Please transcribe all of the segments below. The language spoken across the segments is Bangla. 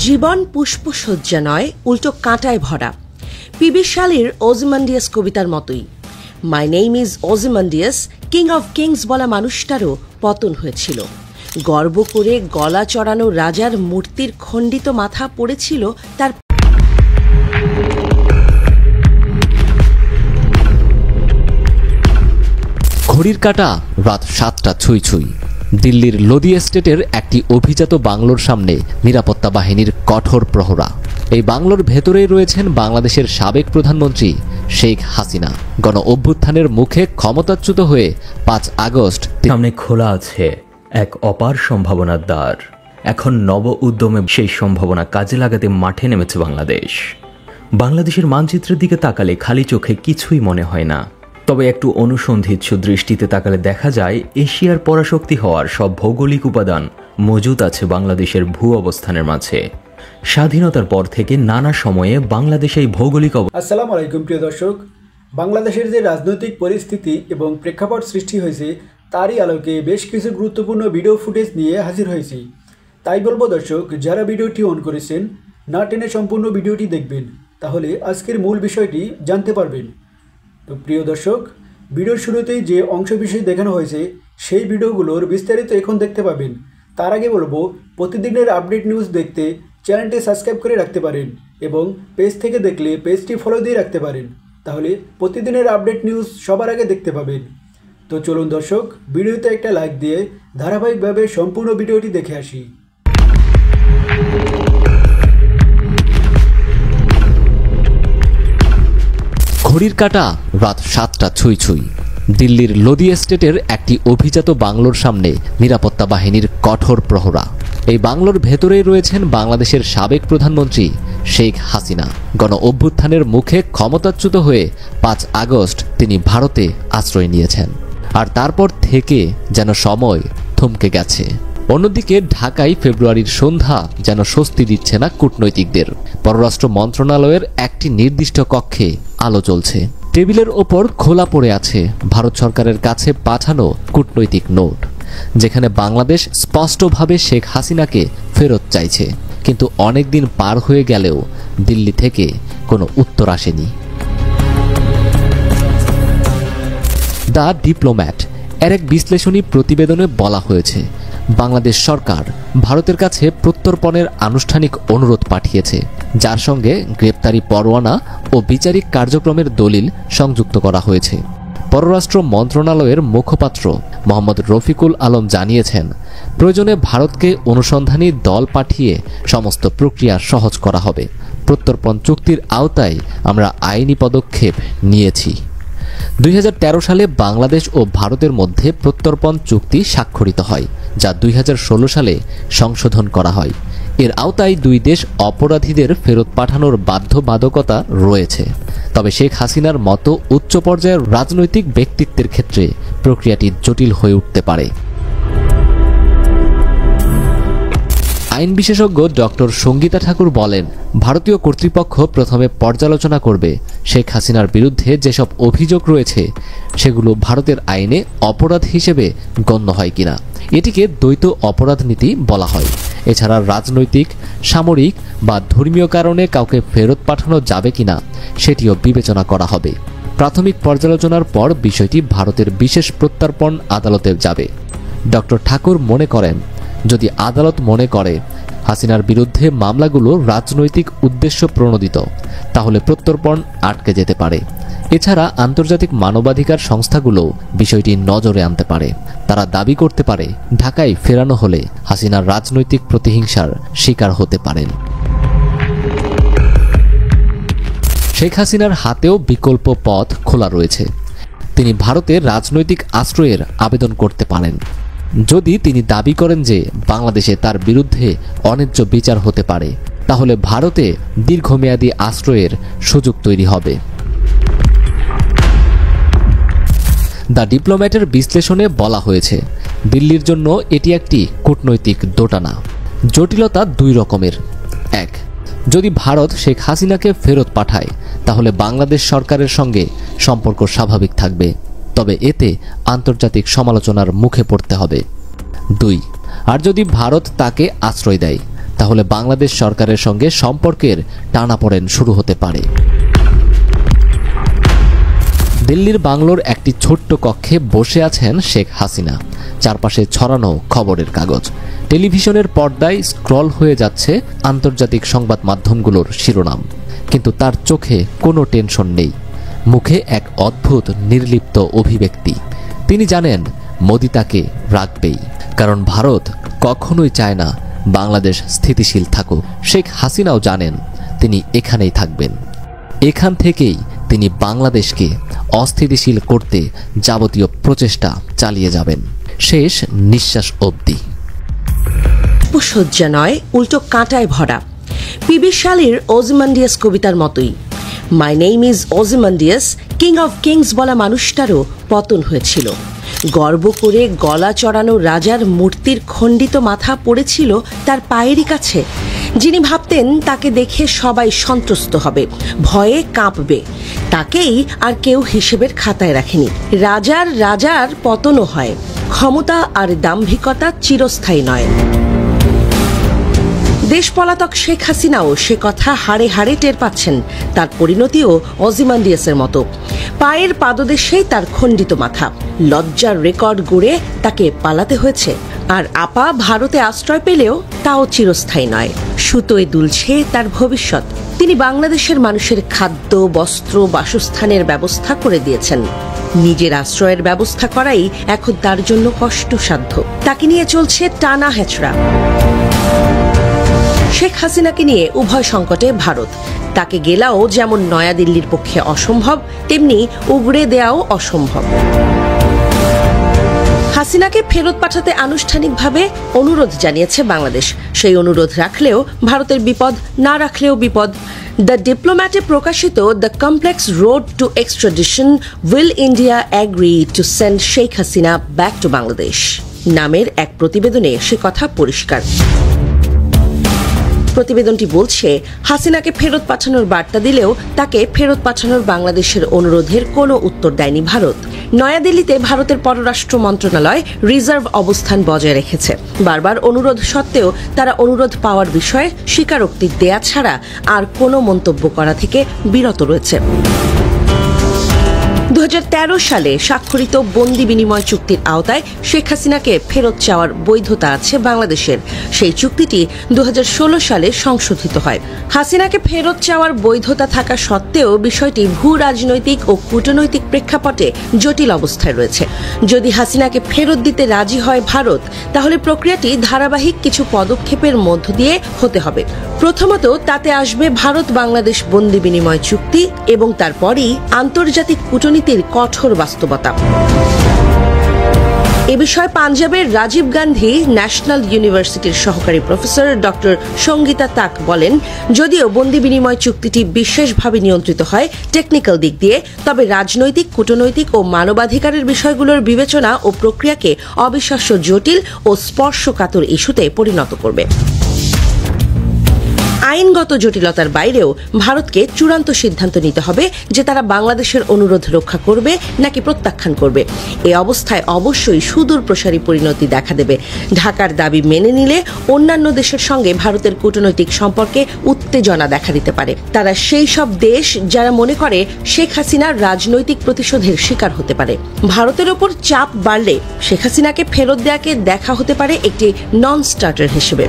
জীবন পুষ্পসজ্জা নয়, উল্টো কাঁটায় ভরা। পিবি শালির ওজিমান্ডিয়াস কবিতার মতোই my name is Ozymandias, king of kings বলা মানুষটারও পতন হয়েছিল। গর্ব করে গলা চড়ানো রাজার মূর্তির খণ্ডিত মাথা পড়েছিল তার। ঘড়ির কাঁটা রাত 7টা ছুঁই ছুঁই। দিল্লির লোদি এস্টেটের একটি অভিজাত বাংলোর সামনে নিরাপত্তা বাহিনীর কঠোর প্রহরা। এই বাংলোর ভেতরেই রয়েছেন বাংলাদেশের সাবেক প্রধানমন্ত্রী শেখ হাসিনা। গণ অভ্যুত্থানের মুখে ক্ষমতাচ্যুত হয়ে 5 আগস্ট সামনে খোলা আছে এক অপার সম্ভাবনার দ্বার। এখন নব উদ্যমে সেই সম্ভাবনা কাজে লাগাতে মাঠে নেমেছে বাংলাদেশ। বাংলাদেশের মানচিত্রের দিকে তাকালে খালি চোখে কিছুই মনে হয় না, তবে একটু অনুসন্ধিৎসু দৃষ্টিতে তাকালে দেখা যায় এশিয়ার পরাশক্তি হওয়ার সব ভৌগোলিক উপাদান মজুদ আছে বাংলাদেশের ভূ অবস্থানের মাঝে। স্বাধীনতার পর থেকে নানা সময়ে বাংলাদেশ এই ভৌগোলিক আসসালামু আলাইকুম প্রিয় দর্শক, বাংলাদেশের যে রাজনৈতিক পরিস্থিতি এবং প্রেক্ষাপট সৃষ্টি হয়েছে তারই আলোকে বেশ কিছু গুরুত্বপূর্ণ ভিডিও ফুটেজ নিয়ে হাজির হয়েছি। তাই বলবো দর্শক, যারা ভিডিওটি অন করেছেন না টেনে সম্পূর্ণ ভিডিওটি দেখবেন, তাহলে আজকের মূল বিষয়টি জানতে পারবেন। তো প্রিয় দর্শক, ভিডিওর শুরুতেই যে অংশ বিষয় দেখানো হয়েছে সেই ভিডিওগুলোর বিস্তারিত এখন দেখতে পাবেন। তার আগে বলবো, প্রতিদিনের আপডেট নিউজ দেখতে চ্যানেলটি সাবস্ক্রাইব করে রাখতে পারেন এবং পেজ থেকে দেখলে পেজটি ফলো দিয়ে রাখতে পারেন, তাহলে প্রতিদিনের আপডেট নিউজ সবার আগে দেখতে পাবেন। তো চলুন দর্শক, ভিডিওতে একটা লাইক দিয়ে ধারাবাহিকভাবে সম্পূর্ণ ভিডিওটি দেখে আসি। ঘড়ির কাঁটা রাত 7টা ছুঁই ছুঁই। দিল্লির লোদি এস্টেটের একটি অভিজাত বাংলোর সামনে নিরাপত্তা বাহিনীর কঠোর প্রহরা। এই বাংলোর ভেতরেই রয়েছেন বাংলাদেশের সাবেক প্রধানমন্ত্রী শেখ হাসিনা। গণ অভ্যুত্থানের মুখে ক্ষমতাচ্যুত হয়ে 5 আগস্ট তিনি ভারতে আশ্রয় নিয়েছেন, আর তারপর থেকে যেন সময় থমকে গেছে। অন্যদিকে ঢাকায় ফেব্রুয়ারির সন্ধ্যা যেন স্বস্তি দিচ্ছে না কূটনৈতিকদের। পররাষ্ট্র মন্ত্রণালয়ের একটি নির্দিষ্ট কক্ষে আলো জ্বলছে। টেবিলের ওপর খোলা পড়ে আছে ভারত সরকারের কাছে পাঠানো কূটনৈতিক নোট, যেখানে বাংলাদেশ স্পষ্টভাবে শেখ হাসিনাকে ফেরত চাইছে। কিন্তু অনেক দিন পার হয়ে গেলেও দিল্লি থেকে কোনো উত্তর আসেনি। দ্য ডিপ্লোম্যাট এর এক বিশ্লেষণী প্রতিবেদনে বলা হয়েছে, বাংলাদেশ সরকার ভারতের কাছে প্রত্যর্পণের আনুষ্ঠানিক অনুরোধ পাঠিয়েছে, যার সঙ্গে গ্রেপ্তারি পরোয়ানা ও বিচারিক কার্যক্রমের দলিল সংযুক্ত করা হয়েছে। পররাষ্ট্র মন্ত্রণালয়ের মুখপাত্র মোহাম্মদ রফিকুল আলম জানিয়েছেন, প্রয়োজনে ভারতকে অনুসন্ধানী দল পাঠিয়ে সমস্ত প্রক্রিয়া সহজ করা হবে। প্রত্যর্পণ চুক্তির আওতায় আমরা আইনি পদক্ষেপ নিয়েছি। 2013 সালে বাংলাদেশ ও ভারতের মধ্যে প্রত্যর্পণ চুক্তি স্বাক্ষরিত হয়, যা 2016 সালে সংশোধন করা হয়। এর আওতায় দুই দেশ অপরাধীদের ফেরত পাঠানোর বাধ্যবাধকতা রয়েছে। তবে শেখ হাসিনার মতো উচ্চ পর্যায়ের রাজনৈতিক ব্যক্তিত্বের ক্ষেত্রে প্রক্রিয়াটি জটিল হয়ে উঠতে পারে। আইন বিশেষজ্ঞ ডক্টর সঙ্গীতা ঠাকুর বলেন, ভারতীয় কর্তৃপক্ষ প্রথমে পর্যালোচনা করবে শেখ হাসিনার বিরুদ্ধে যেসব অভিযোগ রয়েছে সেগুলো ভারতের আইনে অপরাধ হিসেবে গণ্য হয় কিনা। এটিকে দ্বৈত অপরাধ নীতি বলা হয়। এছাড়া রাজনৈতিক, সামরিক বা ধর্মীয় কারণে কাউকে ফেরত পাঠানো যাবে কিনা সেটিও বিবেচনা করা হবে। প্রাথমিক পর্যালোচনার পর বিষয়টি ভারতের বিশেষ প্রত্যর্পণ আদালতে যাবে। ডক্টর ঠাকুর মনে করেন, যদি আদালত মনে করে হাসিনার বিরুদ্ধে মামলাগুলো রাজনৈতিক উদ্দেশ্য প্রণোদিত, তাহলে প্রত্যর্পণ আটকে যেতে পারে। এছাড়া আন্তর্জাতিক মানবাধিকার সংস্থাগুলো বিষয়টি নজরে আনতে পারে। তারা দাবি করতে পারে ঢাকায় ফেরানো হলে হাসিনার রাজনৈতিক প্রতিহিংসার শিকার হতে পারেন। শেখ হাসিনার হাতেও বিকল্প পথ খোলা রয়েছে। তিনি ভারতে রাজনৈতিক আশ্রয়ের আবেদন করতে পারেন। যদি তিনি দাবি করেন যে বাংলাদেশে তার বিরুদ্ধে অন্যায্য বিচার হতে পারে, তাহলে ভারতে দীর্ঘমেয়াদী আশ্রয়ের সুযোগ তৈরি হবে। দ্য ডিপ্লোম্যাটের বিশ্লেষণে বলা হয়েছে, দিল্লির জন্য এটি একটি কূটনৈতিক দোটানা। জটিলতা দুই রকমের। এক, যদি ভারত শেখ হাসিনাকে ফেরত পাঠায়, তাহলে বাংলাদেশ সরকারের সঙ্গে সম্পর্ক স্বাভাবিক থাকবে, তবে এতে আন্তর্জাতিক সমালোচনার মুখে পড়তে হবে। 2, আর যদি ভারত তাকে আশ্রয় দেয়, তাহলে বাংলাদেশ সরকারের সঙ্গে সম্পর্কের টানাপোড়েন শুরু হতে পারে। দিল্লির বাংলোর একটি ছোট্ট কক্ষে বসে আছেন শেখ হাসিনা। চারপাশে ছড়ানো খবরের কাগজ, টেলিভিশনের পর্দায় স্ক্রল হয়ে যাচ্ছে আন্তর্জাতিক সংবাদ মাধ্যমগুলোর শিরোনাম, কিন্তু তার চোখে কোনো টেনশন নেই, মুখে এক অদ্ভুত নির্লিপ্ত অভিব্যক্তি। তিনি জানেন মোদি তাকে রাখবেই, কারণ ভারত কখনোই চায় না বাংলাদেশ স্থিতিশীল থাকুক। শেখ হাসিনাও জানেন তিনি এখানেই থাকবেন, এখান থেকেই তিনি বাংলাদেশকে অস্থিতিশীল করতে যাবতীয় প্রচেষ্টা চালিয়ে যাবেন, শেষ নিঃশ্বাস অবধি। পুষ্পসজ্জা নয়, উল্টো কাঁটায় ভরা। পিবি শালীর ওজিমান্ডিয়াস কবিতার মতোই my name is Ozymandias, king of kings বলা মানুষটারও পতন হয়েছিল। গর্ব করে গলা চড়ানো রাজার মূর্তির খণ্ডিত মাথা পড়েছিল তার পায়েরই কাছে। যিনি ভাবতেন তাকে দেখে সবাই সন্ত্রস্ত হবে, ভয়ে কাঁপবে, তাকেই আর কেউ হিসেবের খাতায় রাখেনি। রাজার পতনও হয়, ক্ষমতা আর দাম্ভিকতা চিরস্থায়ী নয়। দেশ পলাতক শেখ হাসিনাও সে কথা হাড়ে হাড়ে টের পাচ্ছেন। তার পরিণতিও ওজিমান্ডিয়াসের মতো, পায়ের পাদদেশেই তার খণ্ডিত মাথা। লজ্জার রেকর্ড গড়ে তাকে পালাতে হয়েছে। আর আপা ভারতে আশ্রয় পেলেও তাও চিরস্থায়ী নয়, সুতোয় দুলছে তার ভবিষ্যৎ। তিনি বাংলাদেশের মানুষের খাদ্য, বস্ত্র, বাসস্থানের ব্যবস্থা করে দিয়েছেন। নিজের আশ্রয়ের ব্যবস্থা করাই এখন তার জন্য কষ্টসাধ্য। তাকে নিয়ে চলছে টানা হেঁচড়া। শেখ হাসিনাকে নিয়ে উভয় সংকটে ভারত। তাকে গেলাও যেমন নয়াদিল্লির পক্ষে অসম্ভব, তেমনি উগড়ে দেওয়াও অসম্ভব। হাসিনাকে ফেরত পাঠাতে আনুষ্ঠানিকভাবে অনুরোধ জানিয়েছে বাংলাদেশ। সেই অনুরোধ রাখলেও ভারতের বিপদ, না রাখলেও বিপদ। দ্য ডিপ্লোম্যাটে প্রকাশিত the complex road to extradition, will India agree to send Sheikh Hasina back to Bangladesh নামের এক প্রতিবেদনে সে কথা পরিষ্কার। প্রতিবেদনটি বলছে, হাসিনাকে ফেরত পাঠানোর বার্তা দিলেও তাকে ফেরত পাঠানোর বাংলাদেশের অনুরোধের কোনো উত্তর দেয়নি ভারত। নয়াদিল্লিতে ভারতের পররাষ্ট্র মন্ত্রণালয় রিজার্ভ অবস্থান বজায় রেখেছে। বারবার অনুরোধ সত্ত্বেও তারা অনুরোধ পাওয়ার বিষয়ে স্বীকারোক্তি দেয়া ছাড়া আর কোনো মন্তব্য করা থেকে বিরত রয়েছে। 2013 সালে স্বাক্ষরিত বন্দি বিনিময় চুক্তির আওতায় শেখ হাসিনাকে ফেরত চাওয়ার বৈধতা আছে বাংলাদেশের। সেই চুক্তিটি 2016 সালে সংশোধিত হয়। হাসিনাকে ফেরত চাওয়ার বৈধতা থাকা সত্ত্বেও বিষয়টি ভূ রাজনৈতিক ও কূটনৈতিক প্রেক্ষাপটে জটিল অবস্থায় রয়েছে। যদি হাসিনাকে ফেরত দিতে রাজি হয় ভারত, তাহলে প্রক্রিয়াটি ধারাবাহিক কিছু পদক্ষেপের মধ্য দিয়ে হতে হবে। প্রথমত, তাতে আসবে ভারত বাংলাদেশ বন্দি বিনিময় চুক্তি এবং তারপরই আন্তর্জাতিক কূটনীতির কঠোর বাস্তবতা। এ বিষয়ে পাঞ্জাবের রাজীব গান্ধী ন্যাশনাল ইউনিভার্সিটির সহকারী প্রফেসর ডক্টর সঙ্গীতা তাক বলেন, যদিও বন্দি বিনিময় চুক্তিটি বিশেষভাবে নিয়ন্ত্রিত হয় টেকনিক্যাল দিক দিয়ে, তবে রাজনৈতিক, কূটনৈতিক ও মানবাধিকারের বিষয়গুলোর বিবেচনা ও প্রক্রিয়াকে অবিশ্বাস্য জটিল ও স্পর্শকাতর ইস্যুতে পরিণত করবে। আইনগত জটিলতার বাইরেও ভারতকে চূড়ান্ত সিদ্ধান্ত নিতে হবে যে তারা বাংলাদেশের অনুরোধ রক্ষা করবে নাকি প্রত্যাখ্যান করবে। এ অবস্থায় অবশ্যই সুদূর প্রসারী পরিণতি দেখা দেবে। ঢাকার দাবি মেনে নিলে অন্যান্য দেশের সঙ্গে ভারতের কূটনৈতিক সম্পর্কে উত্তেজনা দেখা দিতে পারে। তারা সেই সব দেশ যারা মনে করে শেখ হাসিনা রাজনৈতিক প্রতিশোধের শিকার হতে পারে। ভারতের ওপর চাপ বাড়লে শেখ হাসিনাকে ফেরত দেওয়াকে দেখা হতে পারে একটি নন স্টার্টার হিসেবে।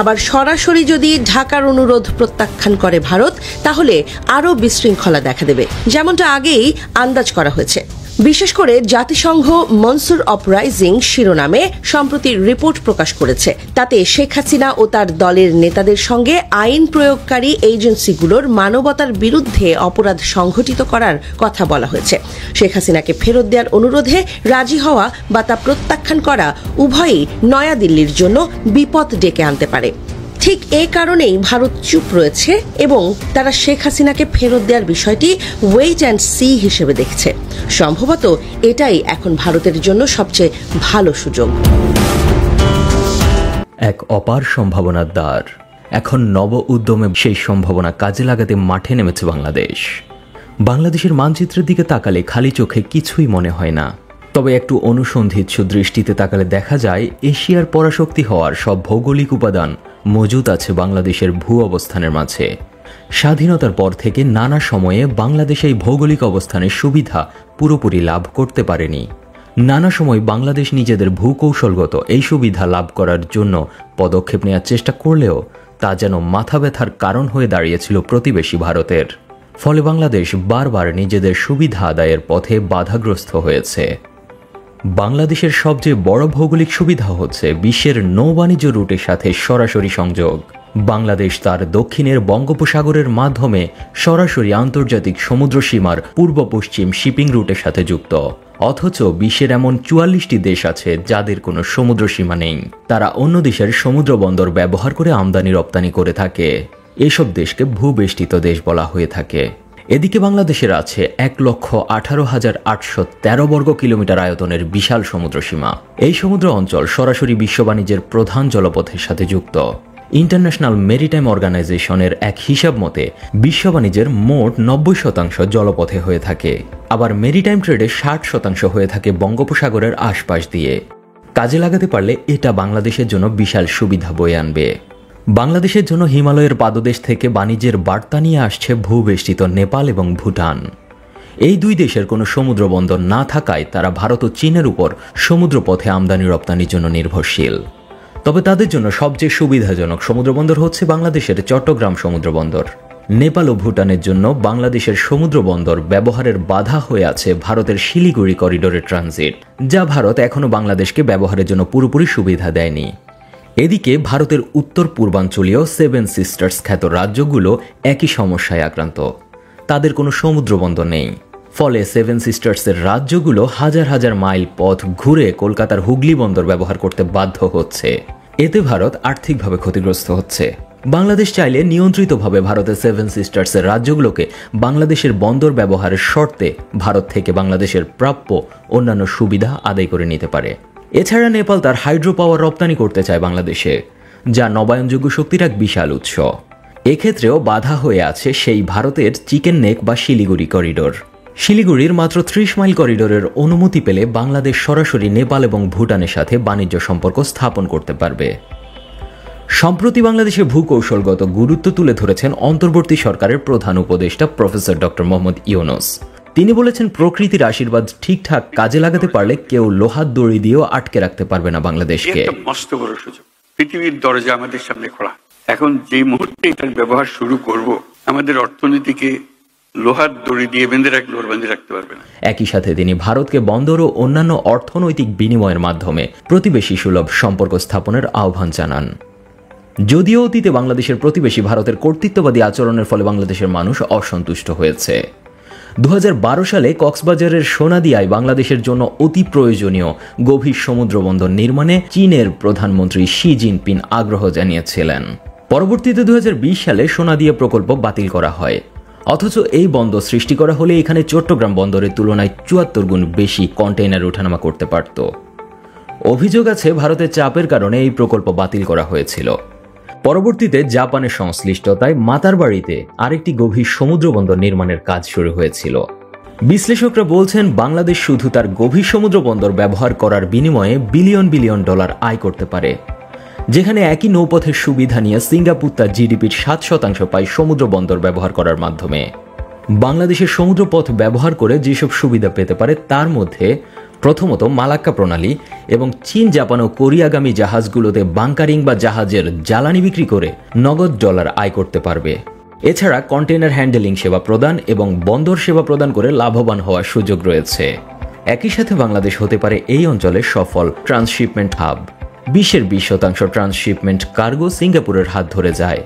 আবার সরাসরি যদি ঢাকার অনুরোধ প্রত্যাখ্যান করে ভারত, তাহলে আরও বিশৃঙ্খলা দেখা দেবে, যেমনটা আগেই আন্দাজ করা হয়েছে। বিশেষ করে জাতিসংঘ মনসুর আপরাইজিং শিরোনামে সম্প্রতি রিপোর্ট প্রকাশ করেছে। তাতে শেখ হাসিনা ও তার দলের নেতাদের সঙ্গে আইন প্রয়োগকারী এজেন্সিগুলোর মানবতার বিরুদ্ধে অপরাধ সংঘটিত করার কথা বলা হয়েছে। শেখ হাসিনাকে ফেরত দেওয়ার অনুরোধে রাজি হওয়া বা তা প্রত্যাখ্যান করা উভয়ই নয়াদিল্লির জন্য বিপদ ডেকে আনতে পারে। ঠিক এই কারণেই ভারত চুপ রয়েছে এবং তারা শেখ হাসিনাকে ফেরত দেওয়ার বিষয়টি ওয়েট অ্যান্ড সি হিসেবে দেখছে। সম্ভবত এটাই এখন ভারতের জন্য সবচেয়ে ভালো সুযোগ। এক অপার সম্ভাবনার দ্বার। এখন নব উদ্যমে সেই সম্ভাবনা কাজে লাগাতে মাঠে নেমেছে বাংলাদেশ। বাংলাদেশের মানচিত্রের দিকে তাকালে খালি চোখে কিছুই মনে হয় না, তবে একটু অনুসন্ধিৎসু দৃষ্টিতে তাকালে দেখা যায় এশিয়ার পরাশক্তি হওয়ার সব ভৌগোলিক উপাদান মজুদ আছে বাংলাদেশের ভূ অবস্থানের মাঝে। স্বাধীনতার পর থেকে নানা সময়ে বাংলাদেশ এই ভৌগোলিক অবস্থানের সুবিধা পুরোপুরি লাভ করতে পারেনি। নানা সময় বাংলাদেশ নিজেদের ভূকৌশলগত এই সুবিধা লাভ করার জন্য পদক্ষেপ নেওয়ার চেষ্টা করলেও তা যেন মাথা ব্যথার কারণ হয়ে দাঁড়িয়েছিল প্রতিবেশী ভারতের। ফলে বাংলাদেশ বারবার নিজেদের সুবিধা আদায়ের পথে বাধাগ্রস্ত হয়েছে। বাংলাদেশের সবচেয়ে বড় ভৌগোলিক সুবিধা হচ্ছে বিশ্বের নৌবাণিজ্য রুটের সাথে সরাসরি সংযোগ। বাংলাদেশ তার দক্ষিণের বঙ্গোপসাগরের মাধ্যমে সরাসরি আন্তর্জাতিক সমুদ্র সীমার পূর্ব পশ্চিম শিপিং রুটের সাথে যুক্ত। অথচ বিশ্বের এমন 44টি দেশ আছে যাদের কোনো সমুদ্র সীমা নেই। তারা অন্য দেশের সমুদ্র বন্দর ব্যবহার করে আমদানি রপ্তানি করে থাকে। এসব দেশকে ভূবেষ্টিত দেশ বলা হয়ে থাকে। এদিকে বাংলাদেশের আছে 1,18,813 বর্গ কিলোমিটার আয়তনের বিশাল সমুদ্র সীমা। এই সমুদ্র অঞ্চল সরাসরি বিশ্ব বাণিজ্যের প্রধান জলপথের সাথে যুক্ত। ইন্টারন্যাশনাল মেরিটাইম অর্গানাইজেশনের এক হিসাব মতে বিশ্ব বাণিজ্যের মোট 90% জলপথে হয়ে থাকে। আবার মেরিটাইম ট্রেডে 60% হয়ে থাকে বঙ্গোপসাগরের আশপাশ দিয়ে। কাজে লাগাতে পারলে এটা বাংলাদেশের জন্য বিশাল সুবিধা বয়ে আনবে। বাংলাদেশের জন্য হিমালয়ের পাদদেশ থেকে বাণিজ্যের বার্তা নিয়ে আসছে ভূবেষ্টিত নেপাল এবং ভুটান। এই দুই দেশের কোনো সমুদ্র বন্দর না থাকায় তারা ভারত ও চীনের উপর সমুদ্রপথে আমদানি রপ্তানির জন্য নির্ভরশীল। তবে তাদের জন্য সবচেয়ে সুবিধাজনক সমুদ্রবন্দর হচ্ছে বাংলাদেশের চট্টগ্রাম সমুদ্রবন্দর। নেপাল ও ভুটানের জন্য বাংলাদেশের সমুদ্রবন্দর ব্যবহারের বাধা হয়ে আছে ভারতের শিলিগুড়ি করিডোরের ট্রানজিট, যা ভারত এখনও বাংলাদেশকে ব্যবহারের জন্য পুরোপুরি সুবিধা দেয়নি। এদিকে ভারতের উত্তর পূর্বাঞ্চলীয় 7 সিস্টার্স খ্যাত রাজ্যগুলো একই সমস্যায় আক্রান্ত। তাদের কোনো সমুদ্রবন্দর নেই। ফলে 7 সিস্টার্সের রাজ্যগুলো হাজার হাজার মাইল পথ ঘুরে কলকাতার হুগলি বন্দর ব্যবহার করতে বাধ্য হচ্ছে। এতে ভারত আর্থিকভাবে ক্ষতিগ্রস্ত হচ্ছে। বাংলাদেশ চাইলে নিয়ন্ত্রিতভাবে ভারতের 7 সিস্টার্সের রাজ্যগুলোকে বাংলাদেশের বন্দর ব্যবহারের শর্তে ভারত থেকে বাংলাদেশের প্রাপ্য অন্যান্য সুবিধা আদায় করে নিতে পারে। এছাড়া নেপাল তার হাইড্রো পাওয়ার রপ্তানি করতে চায় বাংলাদেশে, যা নবায়নযোগ্য শক্তির এক বিশাল উৎস। এক্ষেত্রেও বাধা হয়ে আছে সেই ভারতের চিকেন নেক বা শিলিগুড়ি করিডোর। শিলিগুড়ির মাত্র 30 মাইল করিডোরের অনুমতি পেলে বাংলাদেশ সরাসরি নেপাল এবং ভুটানের সাথে বাণিজ্য সম্পর্ক স্থাপন করতে পারবে। সম্প্রতি বাংলাদেশের ভূকৌশলগত গুরুত্ব তুলে ধরেছেন অন্তর্বর্তী সরকারের প্রধান উপদেষ্টা প্রফেসর ডক্টর মোহাম্মদ ইউনূস। তিনি বলেছেন, প্রকৃতির আশীর্বাদ ঠিকঠাক কাজে লাগাতে পারলে কেউ লোহার দড়ি দিয়েও আটকে রাখতে পারবে না বাংলাদেশকে। মস্ত বড় সুযোগ, পৃথিবীর দরজা আমাদের সামনে খোলা। এখন যে মুহূর্তে এটার ব্যবহার শুরু করব, আমাদের অর্থনীতিকে লোহার দড়ি দিয়ে বেঁধে রাখতে পারবে না। একই সাথে তিনি ভারতকে বন্দর ও অন্যান্য অর্থনৈতিক বিনিময়ের মাধ্যমে প্রতিবেশী সুলভ সম্পর্ক স্থাপনের আহ্বান জানান। যদিও অতীতে বাংলাদেশের প্রতিবেশী ভারতের কর্তৃত্ববাদী আচরণের ফলে বাংলাদেশের মানুষ অসন্তুষ্ট হয়েছে। 2012 সালে কক্সবাজারের সোনাদিয়ায় বাংলাদেশের জন্য অতি প্রয়োজনীয় গভীর সমুদ্র বন্দর নির্মাণে চীনের প্রধানমন্ত্রী শি জিনপিং আগ্রহ জানিয়েছিলেন। পরবর্তীতে 2020 সালে সোনাদিয়া প্রকল্প বাতিল করা হয়। অথচ এই বন্দর সৃষ্টি করা হলে এখানে চট্টগ্রাম বন্দরের তুলনায় 74 গুণ বেশি কন্টেইনার ওঠানামা করতে পারত। অভিযোগ আছে ভারতের চাপের কারণে এই প্রকল্প বাতিল করা হয়েছিল। পরবর্তীতে জাপানের সংশ্লিষ্টতায় মাতারবাড়িতে আরেকটি গভীর সমুদ্র বন্দর নির্মাণের কাজ শুরু হয়েছিল। বিশ্লেষকরা বলছেন, বাংলাদেশ শুধু তার গভীর সমুদ্র বন্দর ব্যবহার করার বিনিময়ে বিলিয়ন বিলিয়ন ডলার আয় করতে পারে। যেখানে একই নৌপথের সুবিধা নিয়ে সিঙ্গাপুর তার জিডিপির 7% পায় সমুদ্র বন্দর ব্যবহার করার মাধ্যমে। বাংলাদেশের সমুদ্রপথ ব্যবহার করে যেসব সুবিধা পেতে পারে তার মধ্যে প্রথমত মালাক্কা প্রণালী এবং চীন, জাপান ও কোরিয়াগামী জাহাজগুলোতে বাংকারিং বা জাহাজের জ্বালানি বিক্রি করে নগদ ডলার আয় করতে পারবে। এছাড়া কন্টেইনার হ্যান্ডেলিং সেবা প্রদান এবং বন্দর সেবা প্রদান করে লাভবান হওয়ার সুযোগ রয়েছে। একই সাথে বাংলাদেশ হতে পারে এই অঞ্চলের সফল ট্রান্সশিপমেন্ট হাব। বিশ্বের 20% ট্রান্সশিপমেন্ট কার্গো সিঙ্গাপুরের হাত ধরে যায়।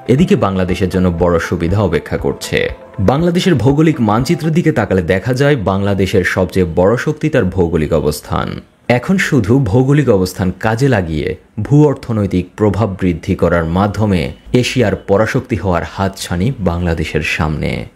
এদিকে বাংলাদেশের জন্য বড় সুবিধা অপেক্ষা করছে। বাংলাদেশের ভৌগোলিক মানচিত্রের দিকে তাকালে দেখা যায় বাংলাদেশের সবচেয়ে বড় শক্তি তার ভৌগোলিক অবস্থান। এখন শুধু ভৌগোলিক অবস্থান কাজে লাগিয়ে ভূ অর্থনৈতিক প্রভাব বৃদ্ধি করার মাধ্যমে এশিয়ার পরাশক্তি হওয়ার হাতছানি বাংলাদেশের সামনে।